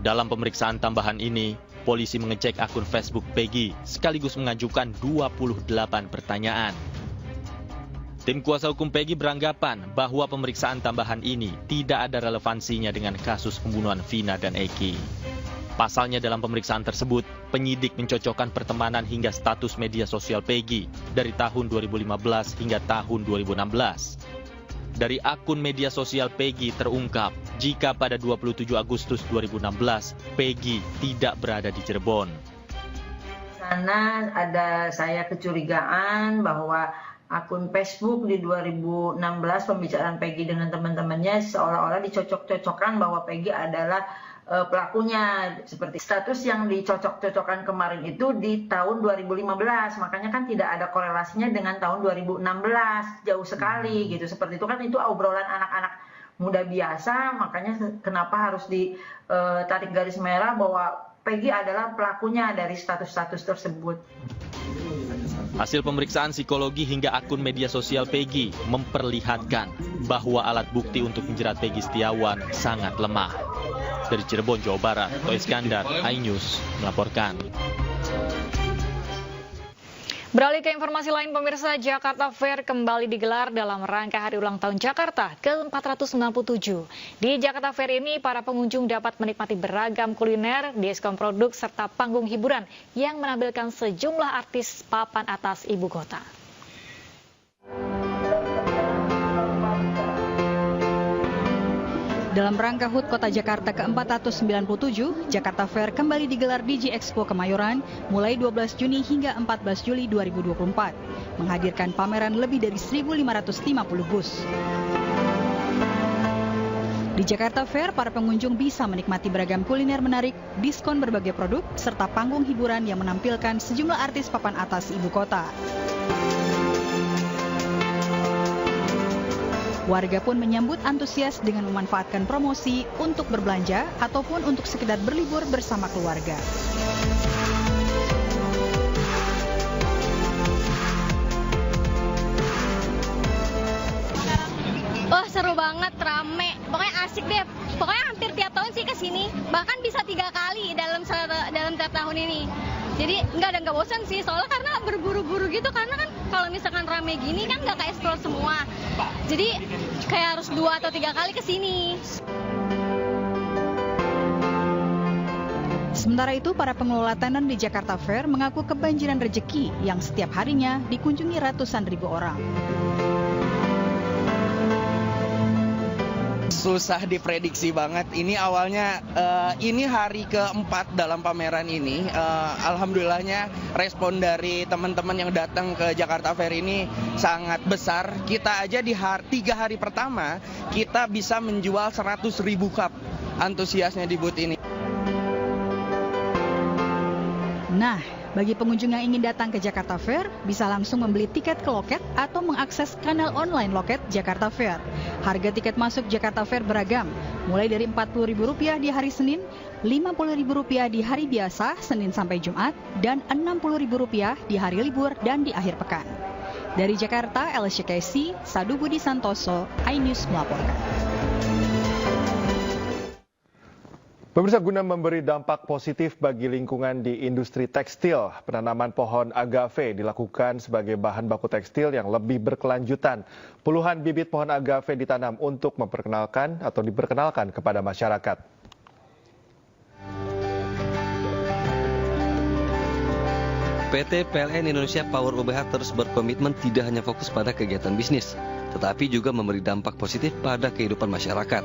Dalam pemeriksaan tambahan ini, polisi mengecek akun Facebook Peggy sekaligus mengajukan 28 pertanyaan. Tim kuasa hukum Peggy beranggapan bahwa pemeriksaan tambahan ini tidak ada relevansinya dengan kasus pembunuhan Vina dan Eki. Pasalnya dalam pemeriksaan tersebut, penyidik mencocokkan pertemanan hingga status media sosial Peggy dari tahun 2015 hingga tahun 2016. Dari akun media sosial Peggy terungkap jika pada 27 Agustus 2016 Peggy tidak berada di Cirebon. Sana ada saya kecurigaan bahwa akun Facebook di 2016 pembicaraan Peggy dengan teman-temannya seolah-olah dicocok-cocokkan bahwa Peggy adalah pelakunya. Seperti status yang dicocok-cocokkan kemarin itu di tahun 2015, makanya kan tidak ada korelasinya dengan tahun 2016, jauh sekali gitu. Seperti itu kan, itu obrolan anak-anak muda biasa, makanya kenapa harus ditarik garis merah bahwa Peggy adalah pelakunya dari status-status tersebut. Hasil pemeriksaan psikologi hingga akun media sosial Peggy memperlihatkan bahwa alat bukti untuk menjerat Peggy Setiawan sangat lemah. Dari Cirebon, Jawa Barat, Toh Iskandar, iNews melaporkan. Beralih ke informasi lain, pemirsa, Jakarta Fair kembali digelar dalam rangka Hari Ulang Tahun Jakarta ke-497. Di Jakarta Fair ini, para pengunjung dapat menikmati beragam kuliner, diskon produk, serta panggung hiburan yang menampilkan sejumlah artis papan atas ibu kota. Dalam rangka HUT Kota Jakarta ke-497, Jakarta Fair kembali digelar di G-Expo Kemayoran mulai 12 Juni hingga 14 Juli 2024, menghadirkan pameran lebih dari 1.550 bus. Di Jakarta Fair, para pengunjung bisa menikmati beragam kuliner menarik, diskon berbagai produk, serta panggung hiburan yang menampilkan sejumlah artis papan atas ibu kota. Warga pun menyambut antusias dengan memanfaatkan promosi untuk berbelanja ataupun untuk sekedar berlibur bersama keluarga. Wah, seru banget, rame. Pokoknya asik deh. Pokoknya hampir tiap tahun sih ke sini. Bahkan bisa 3 kali dalam tiap tahun ini. Jadi nggak bosan sih, soalnya karena berburu-buru gitu, karena kan kalau misalkan rame gini kan nggak ke-explore semua. Jadi kayak harus 2 atau 3 kali ke sini. Sementara itu, para pengelola tenan di Jakarta Fair mengaku kebanjiran rejeki yang setiap harinya dikunjungi ratusan ribu orang. Susah diprediksi banget. Ini awalnya ini hari keempat dalam pameran ini. Alhamdulillahnya respon dari teman-teman yang datang ke Jakarta Fair ini sangat besar. Kita aja di 3 hari pertama kita bisa menjual 100.000 cup. Antusiasnya di booth ini. Nah, bagi pengunjung yang ingin datang ke Jakarta Fair, bisa langsung membeli tiket ke loket atau mengakses kanal online loket Jakarta Fair. Harga tiket masuk Jakarta Fair beragam, mulai dari Rp40.000 di hari Senin, Rp50.000 di hari biasa, Senin sampai Jumat, dan Rp60.000 di hari libur dan di akhir pekan. Dari Jakarta, Elsie Casey, Sadu Budi Santoso, iNews melaporkan. Pemirsa, guna memberi dampak positif bagi lingkungan di industri tekstil, penanaman pohon agave dilakukan sebagai bahan baku tekstil yang lebih berkelanjutan. Puluhan bibit pohon agave ditanam untuk diperkenalkan kepada masyarakat. PT PLN Indonesia Power UBH terus berkomitmen tidak hanya fokus pada kegiatan bisnis, tetapi juga memberi dampak positif pada kehidupan masyarakat.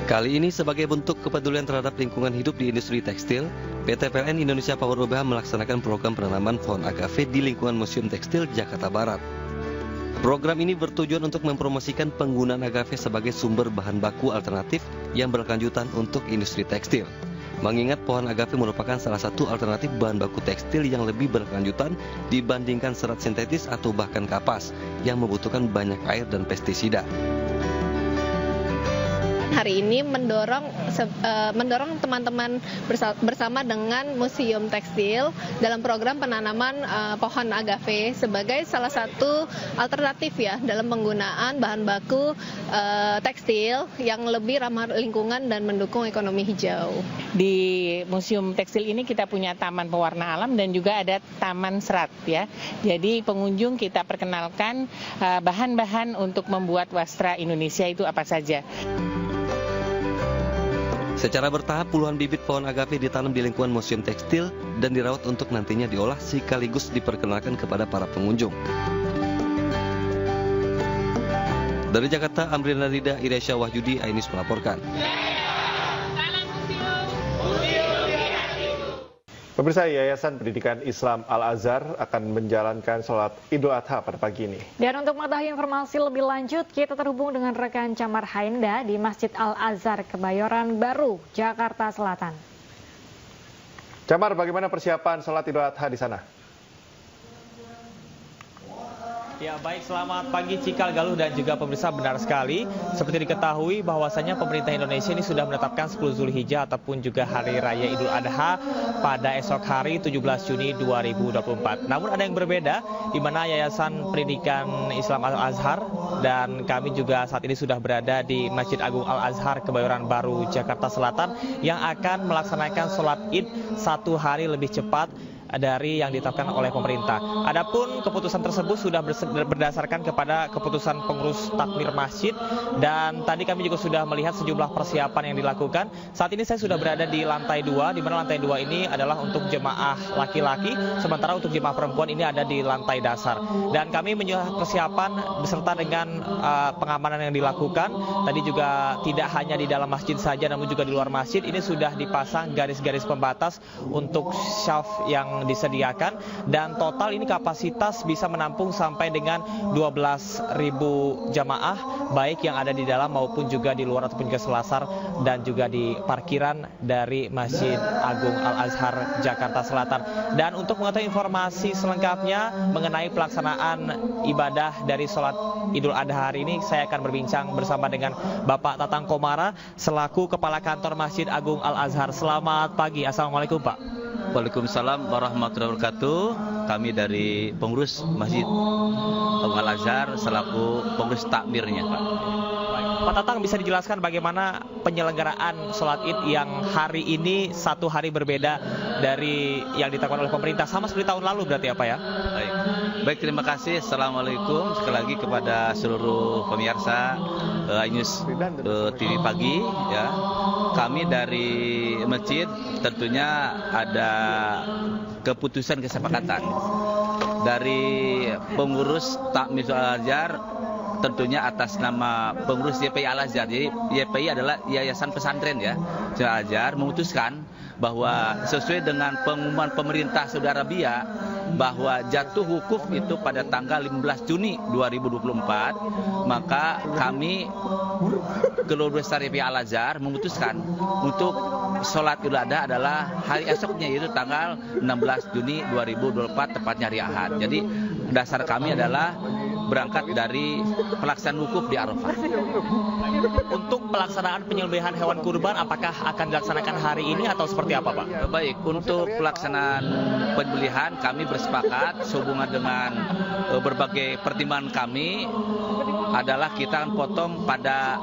Kali ini sebagai bentuk kepedulian terhadap lingkungan hidup di industri tekstil, PT PLN Indonesia Power UBH melaksanakan program penanaman pohon agave di lingkungan Museum Tekstil Jakarta Barat. Program ini bertujuan untuk mempromosikan penggunaan agave sebagai sumber bahan baku alternatif yang berkelanjutan untuk industri tekstil. Mengingat pohon agave merupakan salah satu alternatif bahan baku tekstil yang lebih berkelanjutan dibandingkan serat sintetis atau bahkan kapas yang membutuhkan banyak air dan pestisida. Hari ini mendorong teman-teman bersama dengan Museum Tekstil dalam program penanaman pohon agave sebagai salah satu alternatif ya dalam penggunaan bahan baku tekstil yang lebih ramah lingkungan dan mendukung ekonomi hijau. Di Museum Tekstil ini kita punya taman pewarna alam dan juga ada taman serat ya. Jadi pengunjung kita perkenalkan bahan-bahan untuk membuat wastra Indonesia itu apa saja. Secara bertahap, puluhan bibit pohon agave ditanam di lingkungan Museum Tekstil dan dirawat untuk nantinya diolah sekaligus diperkenalkan kepada para pengunjung. Dari Jakarta, Amrina Rida, Iresya Wahyudi, iNews melaporkan. Pemirsa, Yayasan Pendidikan Islam Al-Azhar akan menjalankan sholat Idul Adha pada pagi ini. Dan untuk mengetahui informasi lebih lanjut, kita terhubung dengan rekan Camar Hainda di Masjid Al-Azhar, Kebayoran Baru, Jakarta Selatan. Camar, bagaimana persiapan sholat Idul Adha di sana? Ya baik, selamat pagi Cikal, Galuh dan juga pemirsa. Benar sekali, seperti diketahui bahwasanya pemerintah Indonesia ini sudah menetapkan 10 Zulhijjah ataupun juga Hari Raya Idul Adha pada esok hari 17 Juni 2024. Namun ada yang berbeda, di mana Yayasan Pendidikan Islam Al-Azhar dan kami juga saat ini sudah berada di Masjid Agung Al-Azhar Kebayoran Baru, Jakarta Selatan yang akan melaksanakan sholat Id 1 hari lebih cepat dari yang ditetapkan oleh pemerintah. Adapun keputusan tersebut sudah berdasarkan kepada keputusan pengurus takmir masjid, dan tadi kami juga sudah melihat sejumlah persiapan yang dilakukan. Saat ini saya sudah berada di lantai 2, di mana lantai 2 ini adalah untuk jemaah laki-laki, sementara untuk jemaah perempuan ini ada di lantai dasar. Dan kami menyusun persiapan beserta dengan pengamanan yang dilakukan. Tadi juga tidak hanya di dalam masjid saja, namun juga di luar masjid ini sudah dipasang garis-garis pembatas untuk syaf yang disediakan, dan total ini kapasitas bisa menampung sampai dengan 12.000 jamaah, baik yang ada di dalam maupun juga di luar ataupun juga selasar dan juga di parkiran dari Masjid Agung Al-Azhar Jakarta Selatan. Dan untuk mengetahui informasi selengkapnya mengenai pelaksanaan ibadah dari sholat Idul Adha hari ini, saya akan berbincang bersama dengan Bapak Tatang Komara selaku Kepala Kantor Masjid Agung Al-Azhar. Selamat pagi. Assalamualaikum Pak. Waalaikumsalam warahmatullahi wabarakatuh. Kami dari pengurus Masjid Agung Al-Azhar selaku pengurus takmirnya, Pak. Pak Tatang, bisa dijelaskan bagaimana penyelenggaraan sholat Id yang hari ini 1 hari berbeda dari yang ditetapkan oleh pemerintah, sama seperti tahun lalu berarti apa ya? Baik, terima kasih. Assalamualaikum sekali lagi kepada seluruh pemirsa iNews TV Pagi. Ya, kami dari masjid tentunya ada keputusan kesepakatan dari pengurus takmir Al-Azhar, tentunya atas nama pengurus YPI Al-Azhar. Jadi YPI adalah Yayasan Pesantren ya Al-Azhar, memutuskan bahwa sesuai dengan pengumuman pemerintah Saudi Arabia bahwa jatuh wukuf itu pada tanggal 15 Juni 2024, maka kami Keluarga Besar YPI Al-Azhar memutuskan untuk sholat Idul Adha adalah hari esoknya, yaitu tanggal 16 Juni 2024, tepatnya hari Ahad. Jadi dasar kami adalah berangkat dari pelaksanaan wukuf di Arafah. Untuk pelaksanaan penyembelihan hewan kurban, apakah akan dilaksanakan hari ini atau seperti apa, Pak? Baik, untuk pelaksanaan penyembelihan kami bersepakat sehubungan dengan berbagai pertimbangan kami adalah kita akan potong pada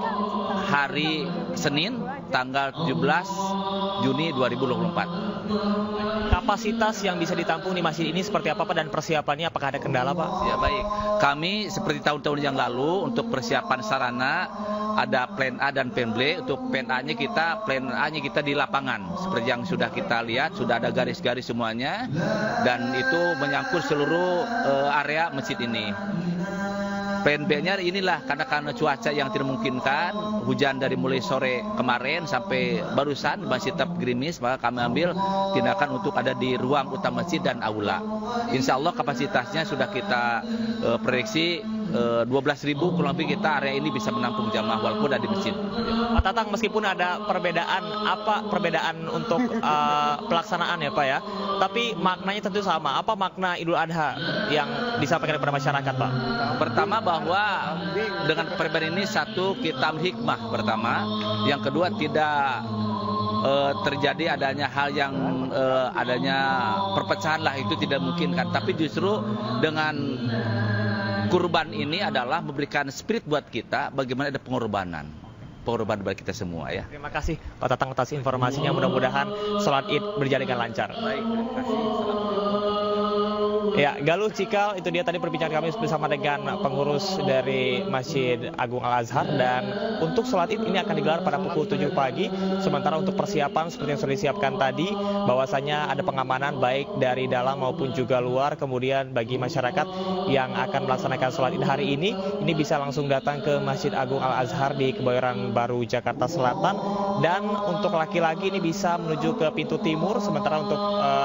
hari Senin tanggal 17 Juni 2024. Kapasitas yang bisa ditampung di masjid ini seperti apa, Pak, dan persiapannya apakah ada kendala, Pak? Ya baik, kami seperti tahun-tahun yang lalu untuk persiapan sarana ada plan A dan plan B. Untuk plan A-nya kita di lapangan, seperti yang sudah kita lihat, sudah ada garis-garis semuanya, dan itu menyangkut seluruh area masjid ini. Plan B-nya inilah karena cuaca yang tidak memungkinkan, hujan dari mulai sore kemarin sampai barusan masih tetap gerimis, maka kami ambil tindakan untuk ada di ruang utama masjid dan aula. Insya Allah kapasitasnya sudah kita prediksi 12.000 kurang lebih, kita area ini bisa menampung jamaah walaupun ada di masjid. Pak Tatang, meskipun ada perbedaan untuk pelaksanaan ya Pak ya, tapi maknanya tentu sama. Apa makna Idul Adha yang disampaikan kepada masyarakat, Pak? Pertama, bahwa dengan perbedaan ini, satu, kita ambil hikmah pertama, yang kedua tidak terjadi adanya hal yang adanya perpecahan lah, itu tidak mungkin kan, tapi justru dengan kurban ini adalah memberikan spirit buat kita bagaimana ada pengorbanan buat kita semua ya. Terima kasih Pak Tatang atas informasinya, mudah-mudahan sholat Id berjalan dengan lancar. Baik, terima kasih. Ya, Galuh, Cikal, itu dia tadi perbincangan kami bersama dengan pengurus dari Masjid Agung Al-Azhar, dan untuk sholat Id ini akan digelar pada pukul 7 pagi. Sementara untuk persiapan seperti yang sudah disiapkan tadi, bahwasanya ada pengamanan baik dari dalam maupun juga luar. Kemudian bagi masyarakat yang akan melaksanakan sholat Id hari ini bisa langsung datang ke Masjid Agung Al-Azhar di Kebayoran Baru, Jakarta Selatan. Dan untuk laki-laki ini bisa menuju ke pintu timur, sementara untuk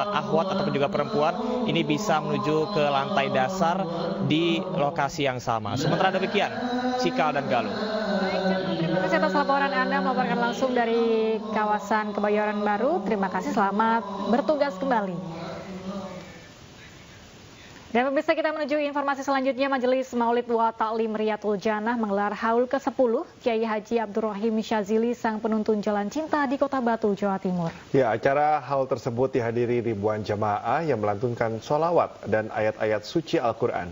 akhwat ataupun juga perempuan ini bisa menuju ke lantai dasar di lokasi yang sama. Sementara demikian, Cikal dan Galuh. Terima kasih atas laporan Anda melaporkan langsung dari kawasan Kebayoran Baru. Terima kasih, selamat bertugas kembali. Dan pemirsa, kita menuju informasi selanjutnya. Majelis Maulid wa Ta'lim Riyadul Jannah menggelar haul ke-10 Kiai Haji Abdul Rahim Syazili, sang penuntun jalan cinta di Kota Batu, Jawa Timur. Ya, acara haul tersebut dihadiri ribuan jamaah yang melantunkan sholawat dan ayat-ayat suci Al-Quran.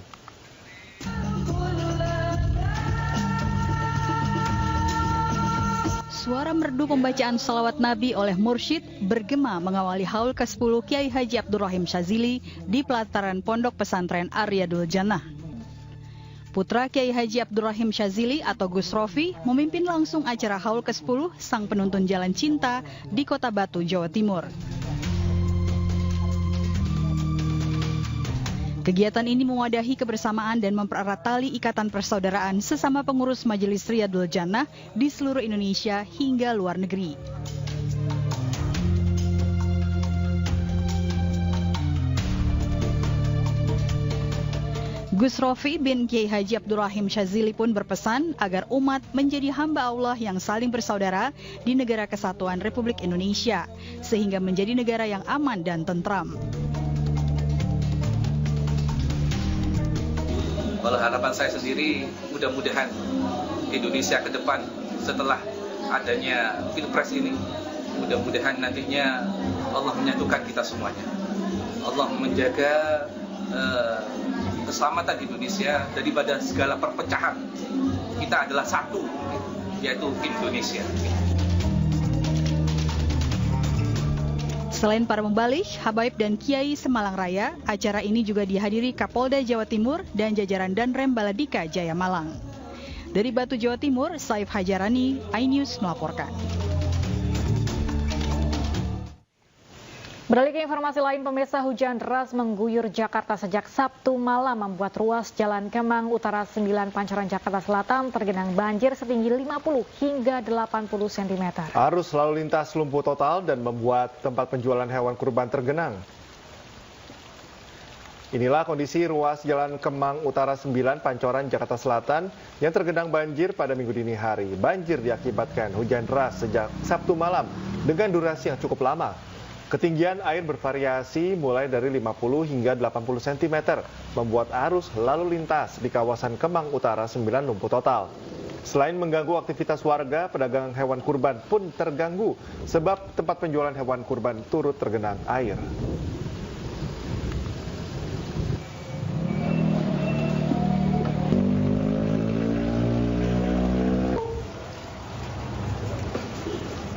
Suara merdu pembacaan salawat Nabi oleh mursyid bergema mengawali haul ke-10 Kiai Haji Abdul Rahim Syazili di pelataran Pondok Pesantren Ar-Riyadul Jannah. Putra Kiai Haji Abdul Rahim Syazili atau Gus Rofi memimpin langsung acara haul ke-10 sang penuntun jalan cinta di Kota Batu, Jawa Timur. Kegiatan ini mewadahi kebersamaan dan mempererat tali ikatan persaudaraan sesama pengurus Majelis Riyadul Jannah di seluruh Indonesia hingga luar negeri. Gus Rofi bin Kiai Haji Abdul Rahim Syazili pun berpesan agar umat menjadi hamba Allah yang saling bersaudara di negara kesatuan Republik Indonesia, sehingga menjadi negara yang aman dan tentram. Kalau harapan saya sendiri, mudah-mudahan Indonesia ke depan setelah adanya Pilpres ini, mudah-mudahan nantinya Allah menyatukan kita semuanya. Allah menjaga keselamatan Indonesia daripada segala perpecahan. Kita adalah satu, yaitu Indonesia. Selain para mubalik, habaib dan kiai Semalang Raya, acara ini juga dihadiri Kapolda Jawa Timur dan jajaran Danrem Baladika Jaya Malang. Dari Batu, Jawa Timur, Saif Hajarani, iNews melaporkan. Beralih ke informasi lain, pemirsa, hujan deras mengguyur Jakarta sejak Sabtu malam membuat ruas Jalan Kemang Utara 9 Pancoran Jakarta Selatan tergenang banjir setinggi 50 hingga 80 cm. Arus lalu lintas lumpuh total dan membuat tempat penjualan hewan kurban tergenang. Inilah kondisi ruas Jalan Kemang Utara 9 Pancoran Jakarta Selatan yang tergenang banjir pada Minggu dini hari. Banjir diakibatkan hujan deras sejak Sabtu malam dengan durasi yang cukup lama. Ketinggian air bervariasi mulai dari 50 hingga 80 cm, membuat arus lalu lintas di kawasan Kemang Utara 9 lumpuh total. Selain mengganggu aktivitas warga, pedagang hewan kurban pun terganggu sebab tempat penjualan hewan kurban turut tergenang air.